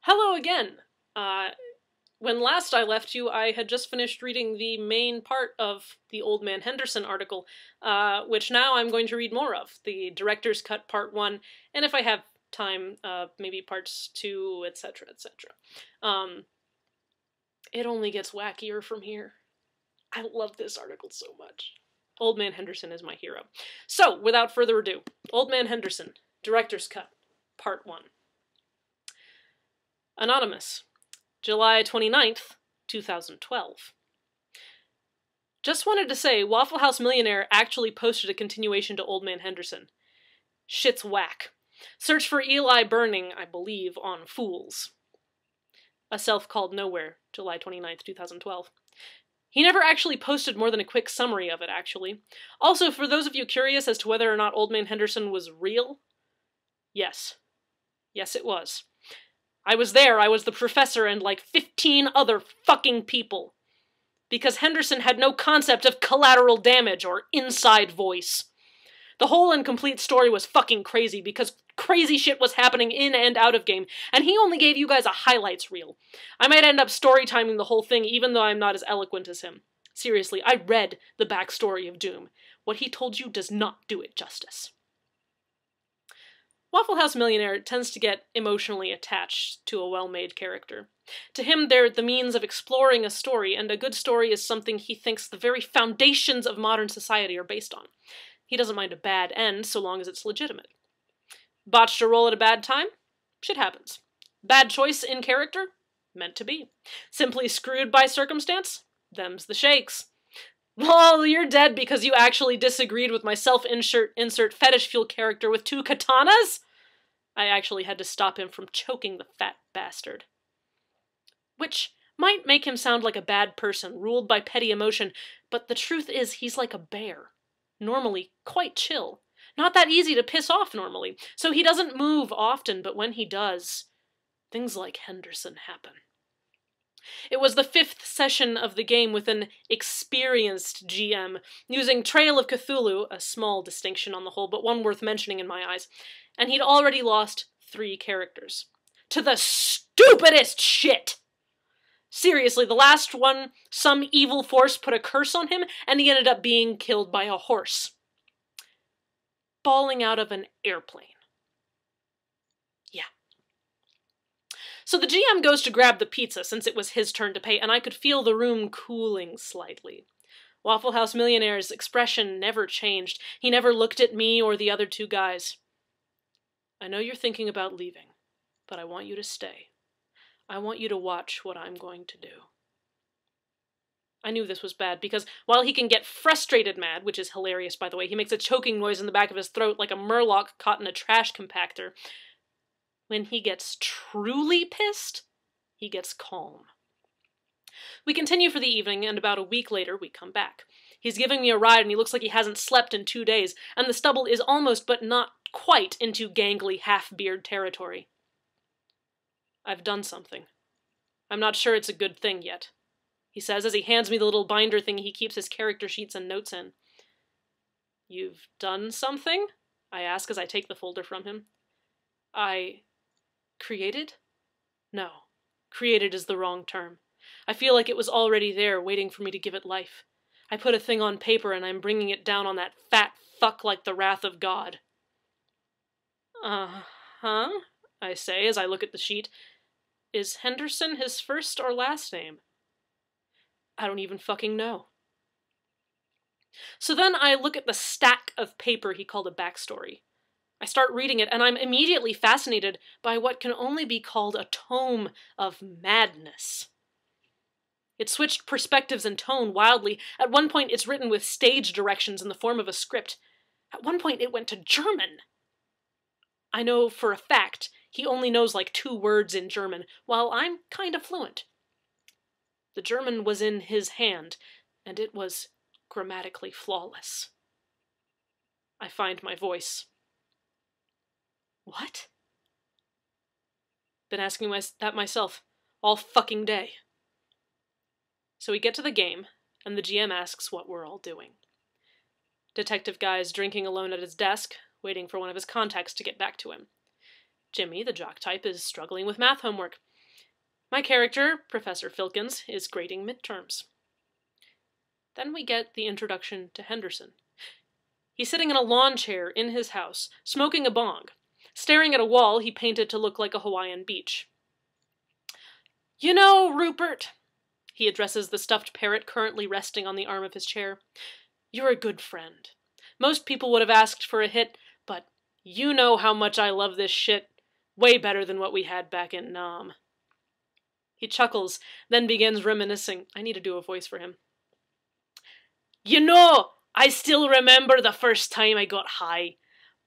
Hello again! When last I left you, I had just finished reading the main part of the Old Man Henderson article, which now I'm going to read more of, the Director's Cut Part 1, and if I have time, maybe Parts 2, etc., etc. It only gets wackier from here. I love this article so much. Old Man Henderson is my hero. So, without further ado, Old Man Henderson, Director's Cut, Part 1. Anonymous, July 29th, 2012. Just wanted to say, Waffle House Millionaire actually posted a continuation to Old Man Henderson. Shit's whack. Search for Eli Burning, I believe, on Fools. A Self Called Nowhere, July 29th, 2012. He never actually posted more than a quick summary of it, actually. Also, for those of you curious as to whether or not Old Man Henderson was real, yes. Yes, it was. I was there, I was the professor and like 15 other fucking people. Because Henderson had no concept of collateral damage or inside voice. The whole and complete story was fucking crazy because crazy shit was happening in and out of game, and he only gave you guys a highlights reel. I might end up story timing the whole thing even though I'm not as eloquent as him. Seriously, I read the backstory of Doom. What he told you does not do it justice. Waffle House Millionaire tends to get emotionally attached to a well-made character. To him, they're the means of exploring a story, and a good story is something he thinks the very foundations of modern society are based on. He doesn't mind a bad end, so long as it's legitimate. Botched a role at a bad time? Shit happens. Bad choice in character? Meant to be. Simply screwed by circumstance? Them's the shakes. Well, you're dead because you actually disagreed with my self-insert fetish fuel character with 2 katanas? I actually had to stop him from choking the fat bastard. Which might make him sound like a bad person, ruled by petty emotion, but the truth is he's like a bear. Normally quite chill. Not that easy to piss off normally, so he doesn't move often, but when he does, things like Henderson happen. It was the 5th session of the game with an experienced GM, using Trail of Cthulhu, a small distinction on the whole, but one worth mentioning in my eyes, and he'd already lost 3 characters. To the stupidest shit! Seriously, the last one, some evil force put a curse on him, and he ended up being killed by a horse. Falling out of an airplane. Yeah. So the GM goes to grab the pizza, since it was his turn to pay, and I could feel the room cooling slightly. Waffle House Millionaire's expression never changed. He never looked at me or the other 2 guys. I know you're thinking about leaving, but I want you to stay. I want you to watch what I'm going to do. I knew this was bad, because while he can get frustrated mad, which is hilarious by the way, he makes a choking noise in the back of his throat like a murloc caught in a trash compactor. When he gets truly pissed, he gets calm. We continue for the evening, and about a week later we come back. He's giving me a ride, and he looks like he hasn't slept in 2 days, and the stubble is almost but not quite into gangly half-beard territory. I've done something. I'm not sure it's a good thing yet, he says as he hands me the little binder thing he keeps his character sheets and notes in. You've done something? I ask as I take the folder from him. Created? No. Created is the wrong term. I feel like it was already there, waiting for me to give it life. I put a thing on paper and I'm bringing it down on that fat fuck like the wrath of God. Uh-huh, I say as I look at the sheet. Is Henderson his first or last name? I don't even fucking know. So then I look at the stack of paper he called a backstory. I start reading it, and I'm immediately fascinated by what can only be called a tome of madness. It switched perspectives and tone wildly. At one point, it's written with stage directions in the form of a script. At one point, it went to German. I know for a fact he only knows like 2 words in German, while I'm kind of fluent. The German was in his hand, and it was grammatically flawless. I find my voice. What? Been asking that myself all fucking day. So we get to the game, and the GM asks what we're all doing. Detective Guy's drinking alone at his desk, waiting for one of his contacts to get back to him. Jimmy, the jock type, is struggling with math homework. My character, Professor Filkins, is grading midterms. Then we get the introduction to Henderson. He's sitting in a lawn chair in his house, smoking a bong, staring at a wall he painted to look like a Hawaiian beach. "You know, Rupert," he addresses the stuffed parrot currently resting on the arm of his chair, "you're a good friend. Most people would have asked for a hit, but you know how much I love this shit. Way better than what we had back in Nam." He chuckles, then begins reminiscing. I need to do a voice for him. "You know, I still remember the first time I got high.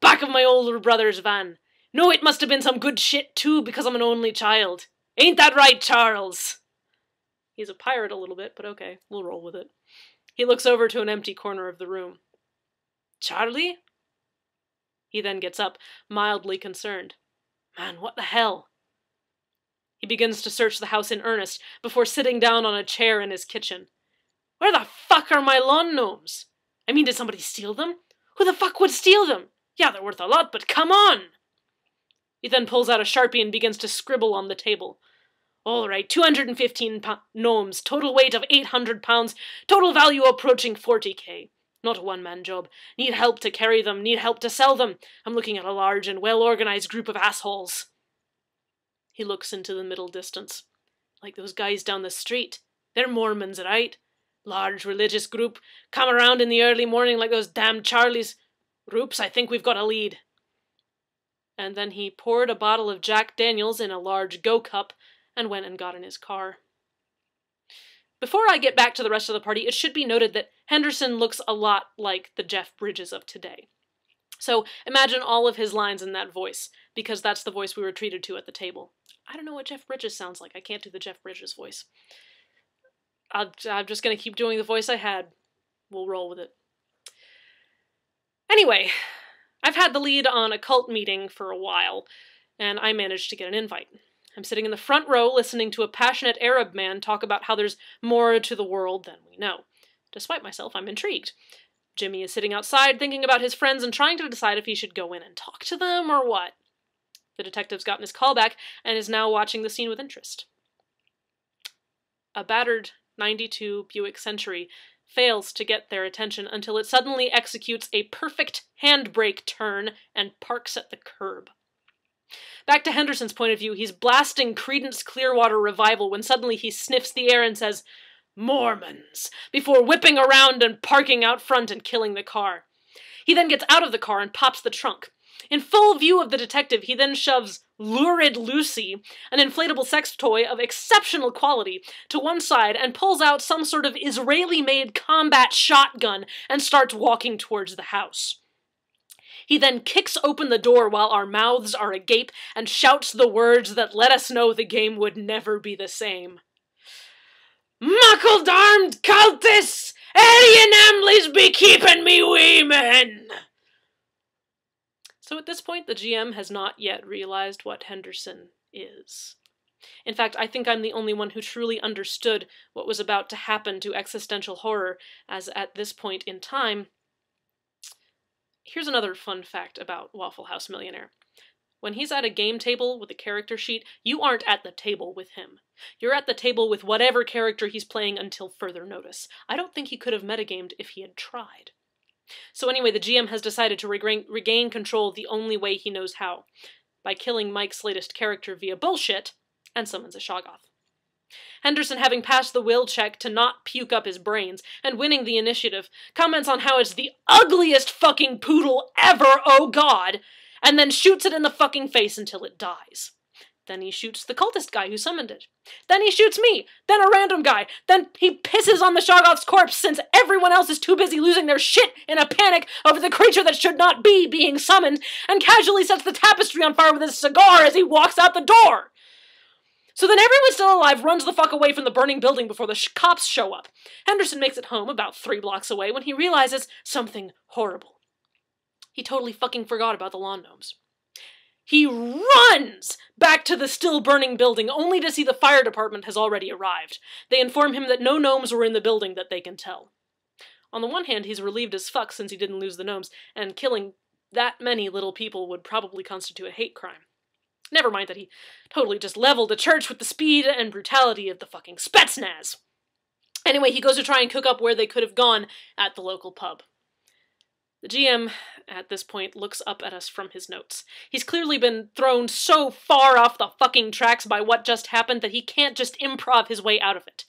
Back of my older brother's van. No, it must have been some good shit too, because I'm an only child. Ain't that right, Charles?" He's a pirate a little bit, but okay, we'll roll with it. He looks over to an empty corner of the room. "Charlie?" He then gets up, mildly concerned. "Man, what the hell?" He begins to search the house in earnest, before sitting down on a chair in his kitchen. "Where the fuck are my lawn gnomes? I mean, did somebody steal them? Who the fuck would steal them? Yeah, they're worth a lot, but come on!" He then pulls out a Sharpie and begins to scribble on the table. "All right, 215 gnomes, total weight of 800 pounds, total value approaching 40K. Not a one-man job. Need help to carry them, need help to sell them. I'm looking at a large and well-organized group of assholes." He looks into the middle distance. "Like those guys down the street. They're Mormons, right? Large religious group. Come around in the early morning like those damn Charlies. Roops, I think we've got a lead." And then he poured a bottle of Jack Daniels in a large Go cup and went and got in his car. Before I get back to the rest of the party, it should be noted that Henderson looks a lot like the Jeff Bridges of today. So imagine all of his lines in that voice, because that's the voice we were treated to at the table. I don't know what Jeff Bridges sounds like. I can't do the Jeff Bridges voice. I'm just going to keep doing the voice I had. We'll roll with it. Anyway, I've had the lead on a cult meeting for a while, and I managed to get an invite. I'm sitting in the front row listening to a passionate Arab man talk about how there's more to the world than we know. Despite myself, I'm intrigued. Jimmy is sitting outside thinking about his friends and trying to decide if he should go in and talk to them or what. The detective's gotten his call back and is now watching the scene with interest. A battered 92 Buick Century fails to get their attention until it suddenly executes a perfect handbrake turn and parks at the curb. Back to Henderson's point of view, he's blasting Creedence Clearwater Revival when suddenly he sniffs the air and says, "Mormons," before whipping around and parking out front and killing the car. He then gets out of the car and pops the trunk. In full view of the detective, he then shoves Lurid Lucy, an inflatable sex toy of exceptional quality, to one side and pulls out some sort of Israeli-made combat shotgun and starts walking towards the house. He then kicks open the door while our mouths are agape and shouts the words that let us know the game would never be the same. "Muckle-darned cultists! Alien Amleys be keeping me wee men!" So at this point, the GM has not yet realized what Henderson is. In fact, I think I'm the only one who truly understood what was about to happen to existential horror, as at this point in time... Here's another fun fact about Waffle House Millionaire. When he's at a game table with a character sheet, you aren't at the table with him. You're at the table with whatever character he's playing until further notice. I don't think he could have metagamed if he had tried. So anyway, the GM has decided to regain control the only way he knows how, by killing Mike's latest character via bullshit, and summons a Shoggoth. Henderson, having passed the will check to not puke up his brains, and winning the initiative, comments on how it's the ugliest fucking poodle ever, oh god, and then shoots it in the fucking face until it dies. Then he shoots the cultist guy who summoned it. Then he shoots me. Then a random guy. Then he pisses on the Shoggoth's corpse since everyone else is too busy losing their shit in a panic over the creature that should not be being summoned, and casually sets the tapestry on fire with his cigar as he walks out the door. So then everyone still alive runs the fuck away from the burning building before the cops show up. Henderson makes it home about 3 blocks away when he realizes something horrible. He totally fucking forgot about the lawn gnomes. He runs back to the still burning building only to see the fire department has already arrived. They inform him that no gnomes were in the building that they can tell. On the one hand, he's relieved as fuck since he didn't lose the gnomes, and killing that many little people would probably constitute a hate crime. Never mind that he totally just leveled the church with the speed and brutality of the fucking Spetsnaz. Anyway, he goes to try and cook up where they could have gone at the local pub. The GM, at this point, looks up at us from his notes. He's clearly been thrown so far off the fucking tracks by what just happened that he can't just improv his way out of it.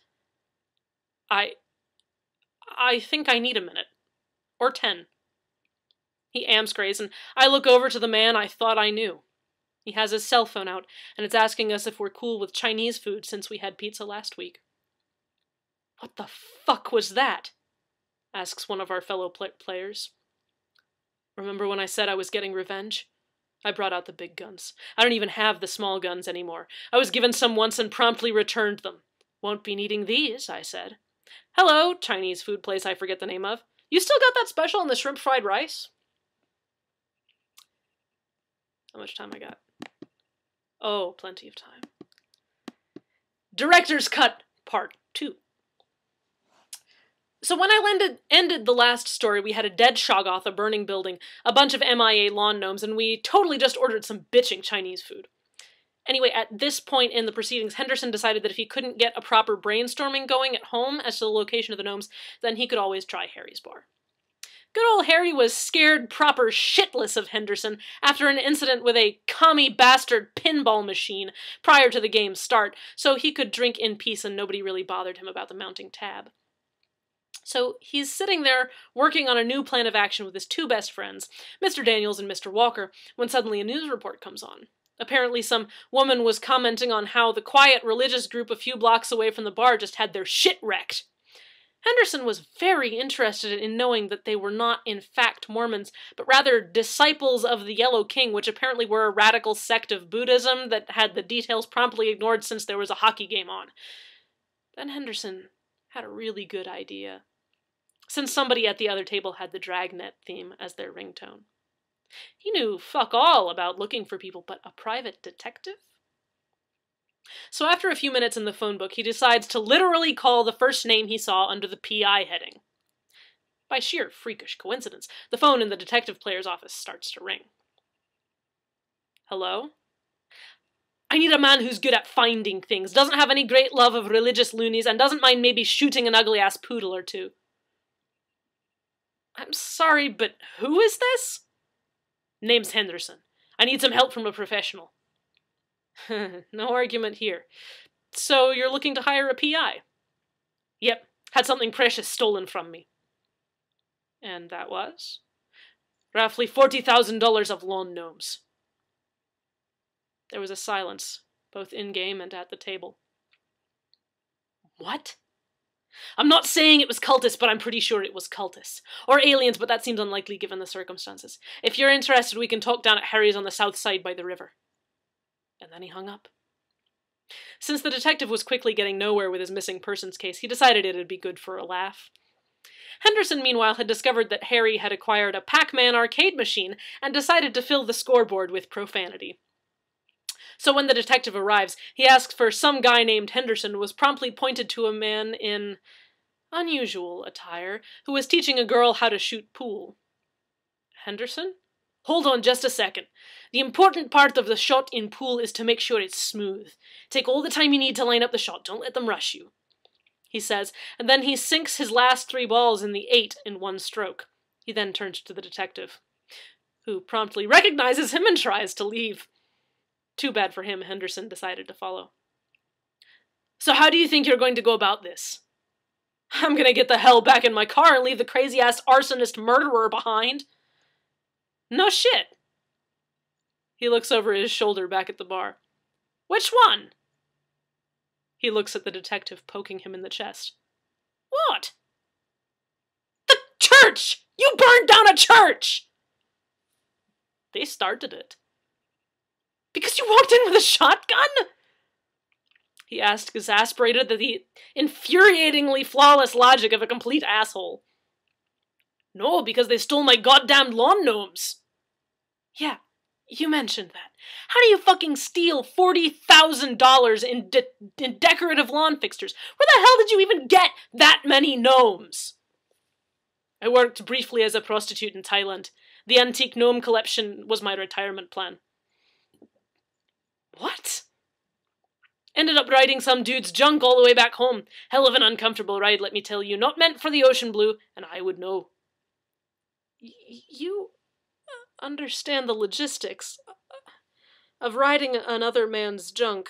I think I need a minute. Or 10. He amscrays, and I look over to the man I thought I knew. He has his cell phone out, and it's asking us if we're cool with Chinese food since we had pizza last week. What the fuck was that? Asks one of our fellow players. Remember when I said I was getting revenge? I brought out the big guns. I don't even have the small guns anymore. I was given some once and promptly returned them. Won't be needing these, I said. Hello, Chinese food place I forget the name of. You still got that special on the shrimp fried rice? How much time I got? Oh, plenty of time. Director's Cut, Part 2. So when I ended the last story, we had a dead Shoggoth, a burning building, a bunch of MIA lawn gnomes, and we totally just ordered some bitching Chinese food. Anyway, at this point in the proceedings, Henderson decided that if he couldn't get a proper brainstorming going at home as to the location of the gnomes, then he could always try Harry's bar. Good old Harry was scared proper shitless of Henderson after an incident with a commie bastard pinball machine prior to the game's start, so he could drink in peace and nobody really bothered him about the mounting tab. So he's sitting there working on a new plan of action with his two best friends, Mr. Daniels and Mr. Walker, when suddenly a news report comes on. Apparently some woman was commenting on how the quiet religious group a few blocks away from the bar just had their shit wrecked. Henderson was very interested in knowing that they were not, in fact, Mormons, but rather disciples of the Yellow King, which apparently were a radical sect of Buddhism that had the details promptly ignored since there was a hockey game on. Then Henderson had a really good idea, since somebody at the other table had the Dragnet theme as their ringtone. He knew fuck all about looking for people, but a private detective? So after a few minutes in the phone book, he decides to literally call the first name he saw under the PI heading. By sheer freakish coincidence, the phone in the detective player's office starts to ring. Hello? I need a man who's good at finding things, doesn't have any great love of religious loonies, and doesn't mind maybe shooting an ugly-ass poodle or two. I'm sorry, but who is this? Name's Henderson. I need some help from a professional. No argument here. So you're looking to hire a PI? Yep. Had something precious stolen from me. And that was? Roughly $40,000 of lawn gnomes. There was a silence, both in-game and at the table. What? I'm not saying it was cultists, but I'm pretty sure it was cultists. Or aliens, but that seems unlikely given the circumstances. If you're interested, we can talk down at Harry's on the south side by the river. And then he hung up. Since the detective was quickly getting nowhere with his missing persons case, he decided it'd be good for a laugh. Henderson, meanwhile, had discovered that Harry had acquired a Pac-Man arcade machine and decided to fill the scoreboard with profanity. So when the detective arrives, he asks for some guy named Henderson and was promptly pointed to a man in unusual attire who was teaching a girl how to shoot pool. Henderson? Hold on just a second. The important part of the shot in pool is to make sure it's smooth. Take all the time you need to line up the shot. Don't let them rush you, he says, and then he sinks his last 3 balls in the 8 in one stroke. He then turns to the detective, who promptly recognizes him and tries to leave. Too bad for him, Henderson decided to follow. So how do you think you're going to go about this? I'm gonna get the hell back in my car and leave the crazy-ass arsonist murderer behind. No shit. He looks over his shoulder back at the bar. Which one? He looks at the detective, poking him in the chest. What? The church! You burned down a church! They started it. Because you walked in with a shotgun? He asked, exasperated at the infuriatingly flawless logic of a complete asshole. No, because they stole my goddamn lawn gnomes. Yeah, you mentioned that. How do you fucking steal $40,000 in decorative lawn fixtures? Where the hell did you even get that many gnomes? I worked briefly as a prostitute in Thailand. The antique gnome collection was my retirement plan. What? Ended up riding some dude's junk all the way back home. Hell of an uncomfortable ride, let me tell you. Not meant for the ocean blue, and I would know. You understand the logistics of riding another man's junk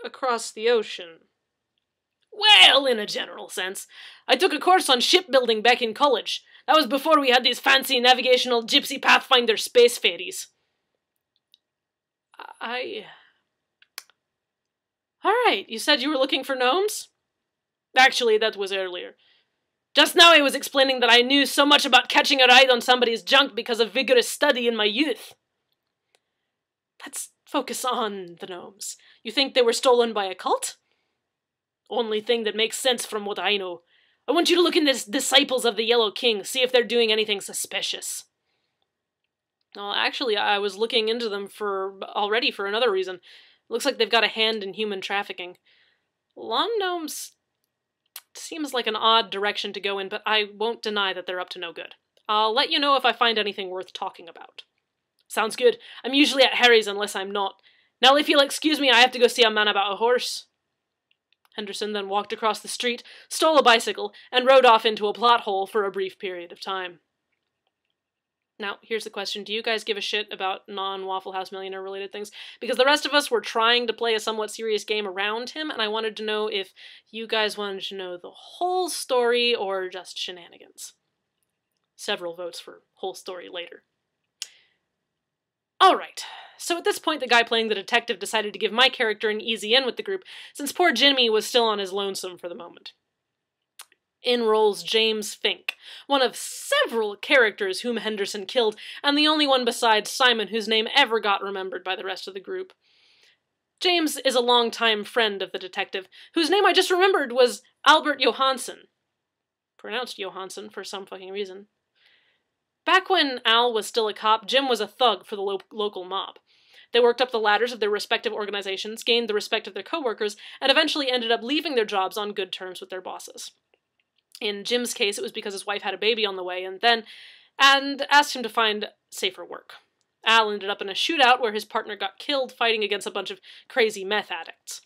across the ocean? Well, in a general sense. I took a course on shipbuilding back in college. That was before we had these fancy navigational gypsy pathfinder space ferries. Alright, you said you were looking for gnomes? Actually, that was earlier. Just now I was explaining that I knew so much about catching a ride on somebody's junk because of vigorous study in my youth. Let's focus on the gnomes. You think they were stolen by a cult? Only thing that makes sense from what I know. I want you to look into the disciples of the Yellow King, see if they're doing anything suspicious. Well, actually, I was looking into them already for another reason. Looks like they've got a hand in human trafficking. Lawn gnomes seems like an odd direction to go in, but I won't deny that they're up to no good. I'll let you know if I find anything worth talking about. Sounds good. I'm usually at Harry's unless I'm not. Now, if you'll excuse me, I have to go see a man about a horse. Henderson then walked across the street, stole a bicycle, and rode off into a plot hole for a brief period of time. Now, here's the question. Do you guys give a shit about non-Waffle House Millionaire related things? Because the rest of us were trying to play a somewhat serious game around him, and I wanted to know if you guys wanted to know the whole story or just shenanigans. Several votes for whole story later. Alright, so at this point the guy playing the detective decided to give my character an easy in with the group, since poor Jimmy was still on his lonesome for the moment. In rolls James Fink, one of several characters whom Henderson killed, and the only one besides Simon whose name ever got remembered by the rest of the group. James is a longtime friend of the detective, whose name I just remembered was Albert Johansson. Pronounced Johansson for some fucking reason. Back when Al was still a cop, Jim was a thug for the local mob. They worked up the ladders of their respective organizations, gained the respect of their coworkers, and eventually ended up leaving their jobs on good terms with their bosses. In Jim's case, it was because his wife had a baby on the way and asked him to find safer work. Al ended up in a shootout where his partner got killed fighting against a bunch of crazy meth addicts.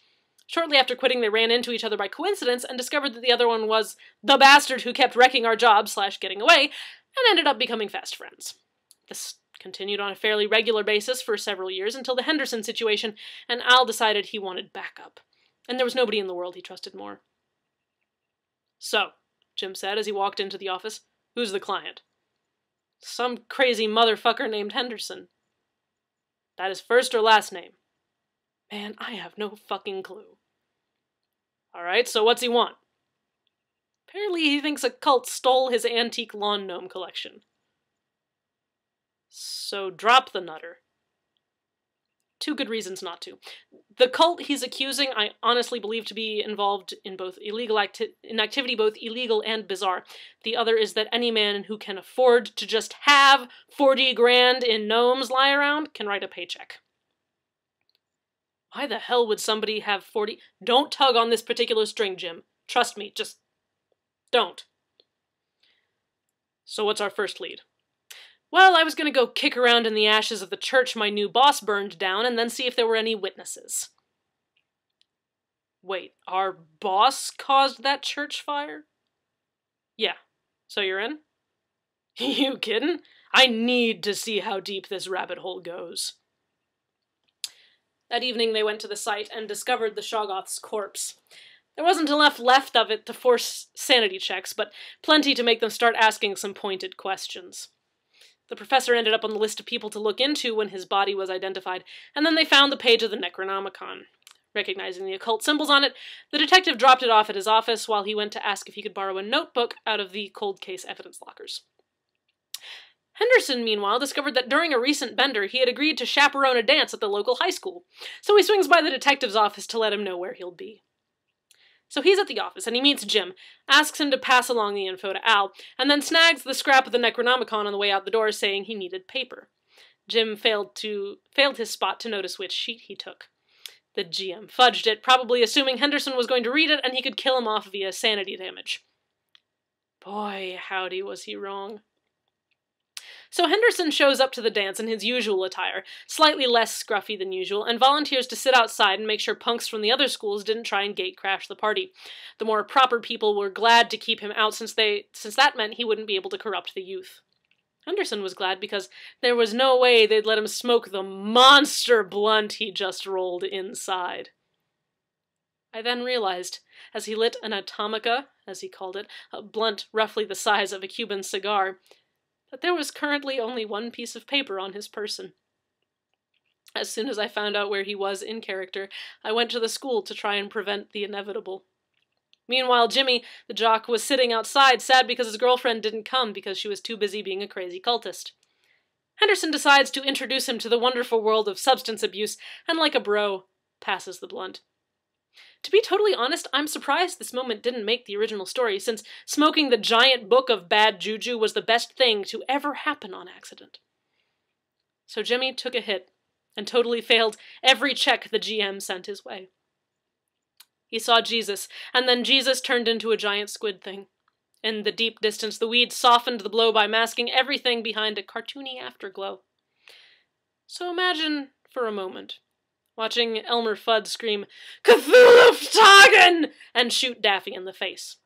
Shortly after quitting, they ran into each other by coincidence and discovered that the other one was the bastard who kept wrecking our job / getting away, and ended up becoming fast friends. This continued on a fairly regular basis for several years until the Henderson situation, and Al decided he wanted backup. And there was nobody in the world he trusted more. So, Jim said as he walked into the office, "Who's the client?" "Some crazy motherfucker named Henderson." "That his first or last name?" "Man, I have no fucking clue." "Alright, so what's he want?" "Apparently he thinks a cult stole his antique lawn gnome collection." "So drop the nutter." Two good reasons not to. The cult he's accusing I honestly believe to be involved in both activity both illegal and bizarre. The other is that any man who can afford to just have 40 grand in gnomes lie around can write a paycheck. Why the hell would somebody have 40? Don't tug on this particular string, Jim. Trust me, just don't. So what's our first lead? Well, I was going to go kick around in the ashes of the church my new boss burned down and then see if there were any witnesses. Wait, our boss caused that church fire? Yeah. So you're in? You kidding? I need to see how deep this rabbit hole goes. That evening they went to the site and discovered the Shoggoth's corpse. There wasn't enough left of it to force sanity checks, but plenty to make them start asking some pointed questions. The professor ended up on the list of people to look into when his body was identified, and then they found the page of the Necronomicon. Recognizing the occult symbols on it, the detective dropped it off at his office while he went to ask if he could borrow a notebook out of the cold case evidence lockers. Henderson, meanwhile, discovered that during a recent bender he had agreed to chaperone a dance at the local high school, so he swings by the detective's office to let him know where he'll be. So he's at the office, and he meets Jim, asks him to pass along the info to Al, and then snags the scrap of the Necronomicon on the way out the door, saying he needed paper. Jim failed his spot to notice which sheet he took. The GM fudged it, probably assuming Henderson was going to read it and he could kill him off via sanity damage. Boy, howdy was he wrong. So Henderson shows up to the dance in his usual attire, slightly less scruffy than usual, and volunteers to sit outside and make sure punks from the other schools didn't try and gate-crash the party. The more proper people were glad to keep him out since that meant he wouldn't be able to corrupt the youth. Henderson was glad because there was no way they'd let him smoke the monster blunt he just rolled inside. I then realized, as he lit an atomica, as he called it, a blunt roughly the size of a Cuban cigar, that there was currently only one piece of paper on his person. As soon as I found out where he was in character, I went to the school to try and prevent the inevitable. Meanwhile, Jimmy, the jock, was sitting outside, sad because his girlfriend didn't come because she was too busy being a crazy cultist. Henderson decides to introduce him to the wonderful world of substance abuse, and like a bro, passes the blunt. To be totally honest, I'm surprised this moment didn't make the original story, since smoking the giant book of bad juju was the best thing to ever happen on accident. So Jimmy took a hit, and totally failed every check the GM sent his way. He saw Jesus, and then Jesus turned into a giant squid thing. In the deep distance, the weed softened the blow by masking everything behind a cartoony afterglow. So imagine, for a moment, watching Elmer Fudd scream, "Cthulhu-Ftagen!" and shoot Daffy in the face.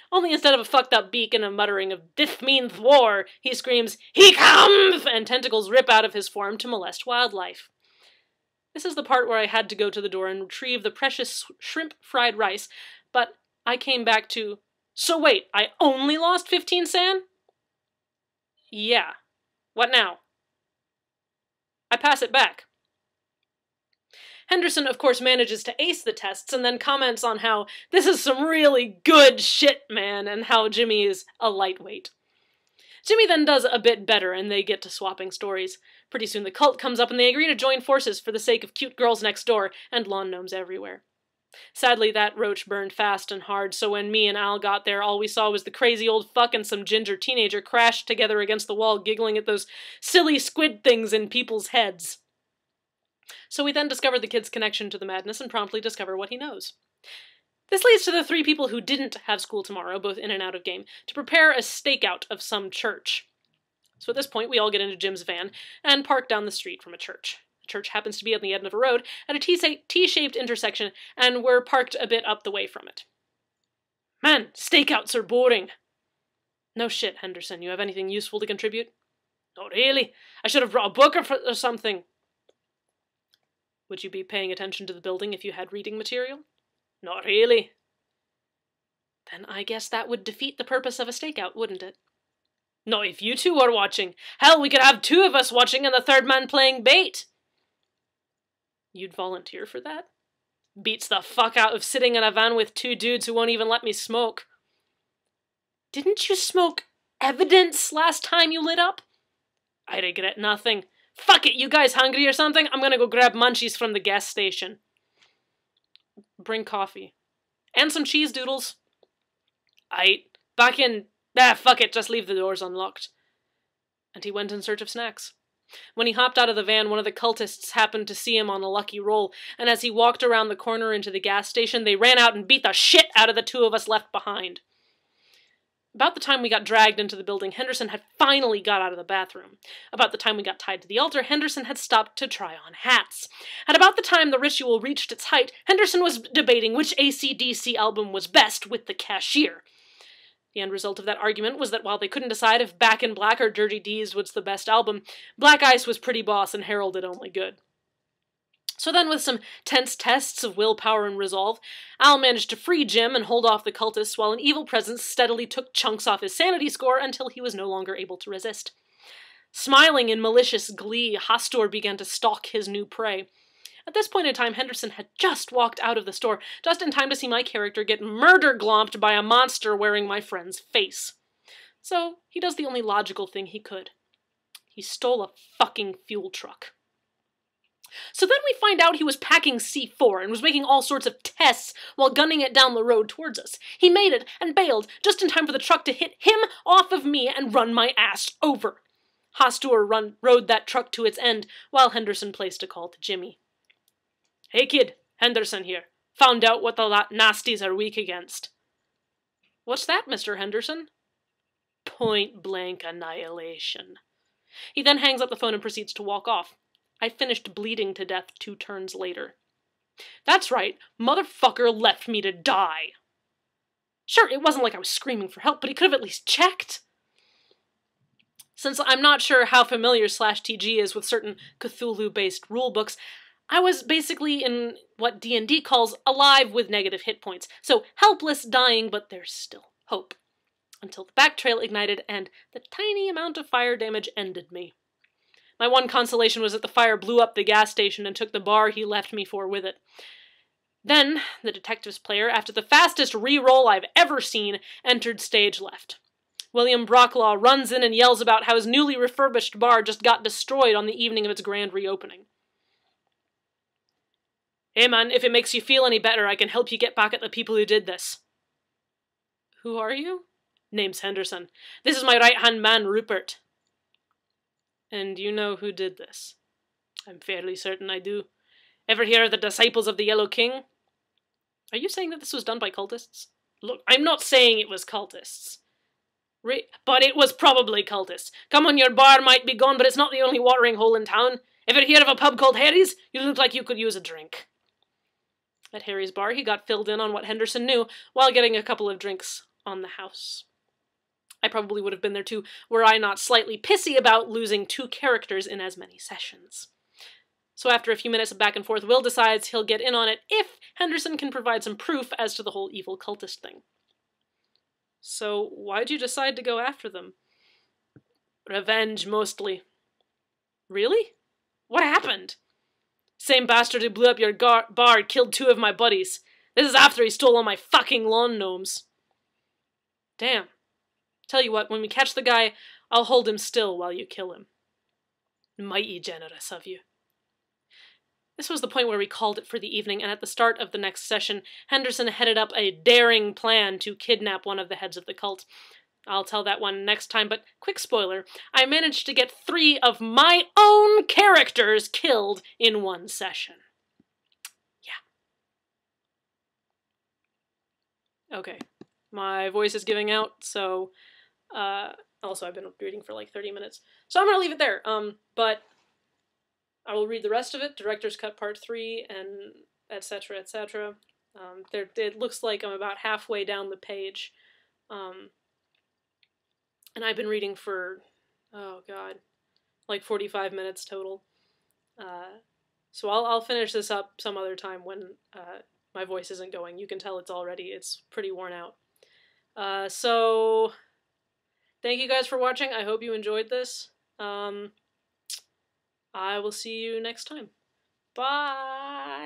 Only instead of a fucked up beak and a muttering of "Dith means war," he screams, "He comes!" and tentacles rip out of his form to molest wildlife. This is the part where I had to go to the door and retrieve the precious shrimp fried rice, but I came back to, so wait, I only lost 15 san? Yeah. What now? I pass it back. Henderson, of course, manages to ace the tests and then comments on how this is some really good shit, man, and how Jimmy is a lightweight. Jimmy then does a bit better, and they get to swapping stories. Pretty soon the cult comes up, and they agree to join forces for the sake of cute girls next door and lawn gnomes everywhere. Sadly, that roach burned fast and hard, so when me and Al got there, all we saw was the crazy old fuck and some ginger teenager crashed together against the wall, giggling at those silly squid things in people's heads. So we then discover the kid's connection to the madness and promptly discover what he knows. This leads to the three people who didn't have school tomorrow, both in and out of game, to prepare a stakeout of some church. So at this point, we all get into Jim's van and park down the street from a church. The church happens to be on the end of a road at a T-shaped intersection, and we're parked a bit up the way from it. Man, stakeouts are boring. No shit, Henderson. You have anything useful to contribute? Not really. I should have brought a book or something. Would you be paying attention to the building if you had reading material? Not really. Then I guess that would defeat the purpose of a stakeout, wouldn't it? Not if you two are watching. Hell, we could have two of us watching and the third man playing bait. You'd volunteer for that? Beats the fuck out of sitting in a van with two dudes who won't even let me smoke. Didn't you smoke evidence last time you lit up? I regret nothing. Fuck it, you guys hungry or something? I'm gonna go grab munchies from the gas station. Bring coffee. And some cheese doodles. Back in... fuck it, just leave the doors unlocked. And he went in search of snacks. When he hopped out of the van, one of the cultists happened to see him on a lucky roll, and as he walked around the corner into the gas station, they ran out and beat the shit out of the two of us left behind. About the time we got dragged into the building, Henderson had finally got out of the bathroom. About the time we got tied to the altar, Henderson had stopped to try on hats. At about the time the ritual reached its height, Henderson was debating which AC/DC album was best with the cashier. The end result of that argument was that while they couldn't decide if Back in Black or Dirty Deeds was the best album, Black Ice was pretty boss and heralded only good. So then, with some tense tests of willpower and resolve, Al managed to free Jim and hold off the cultists while an evil presence steadily took chunks off his sanity score until he was no longer able to resist. Smiling in malicious glee, Hastur began to stalk his new prey. At this point in time, Henderson had just walked out of the store, just in time to see my character get murder-glomped by a monster wearing my friend's face. So, he does the only logical thing he could. He stole a fucking fuel truck. So then we find out he was packing C4 and was making all sorts of tests while gunning it down the road towards us. He made it and bailed, just in time for the truck to hit him off of me and run my ass over. Hastur rode that truck to its end, while Henderson placed a call to Jimmy. Hey kid, Henderson here. Found out what the nasties are weak against. What's that, Mr. Henderson? Point-blank annihilation. He then hangs up the phone and proceeds to walk off. I finished bleeding to death 2 turns later. That's right, motherfucker left me to die. Sure, it wasn't like I was screaming for help, but he could have at least checked. Since I'm not sure how familiar /TG is with certain Cthulhu-based rulebooks, I was basically in what D&D calls alive with negative hit points. So helpless, dying, but there's still hope. Until the back trail ignited and the tiny amount of fire damage ended me. My one consolation was that the fire blew up the gas station and took the bar he left me for with it. Then, the detectives player, after the fastest re-roll I've ever seen, entered stage left. William Brocklaw runs in and yells about how his newly refurbished bar just got destroyed on the evening of its grand reopening. Hey man, if it makes you feel any better, I can help you get back at the people who did this. Who are you? Name's Henderson. This is my right-hand man, Rupert. And you know who did this? I'm fairly certain I do. Ever hear of the Disciples of the Yellow King? Are you saying that this was done by cultists? Look, I'm not saying it was cultists. But it was probably cultists. Come on, your bar might be gone, but it's not the only watering hole in town. Ever hear of a pub called Harry's? You look like you could use a drink. At Harry's bar, he got filled in on what Henderson knew, while getting a couple of drinks on the house. I probably would have been there too, were I not slightly pissy about losing 2 characters in as many sessions. So after a few minutes of back and forth, Will decides he'll get in on it if Henderson can provide some proof as to the whole evil cultist thing. So why'd you decide to go after them? Revenge, mostly. Really? What happened? Same bastard who blew up your bar killed 2 of my buddies. This is after he stole all my fucking lawn gnomes. Damn. Tell you what, when we catch the guy, I'll hold him still while you kill him. Mighty generous of you. This was the point where we called it for the evening, and at the start of the next session, Henderson headed up a daring plan to kidnap one of the heads of the cult. I'll tell that one next time, but quick spoiler, I managed to get 3 of my own characters killed in 1 session. Yeah. Okay. My voice is giving out, so, also I've been reading for like 30 minutes. So I'm gonna leave it there, but I will read the rest of it, Director's Cut Part 3, and etc., etc. It looks like I'm about halfway down the page. And I've been reading for, oh god, like 45 minutes total. So I'll finish this up some other time when my voice isn't going. You can tell it's pretty worn out. So thank you guys for watching. I hope you enjoyed this. I will see you next time. Bye!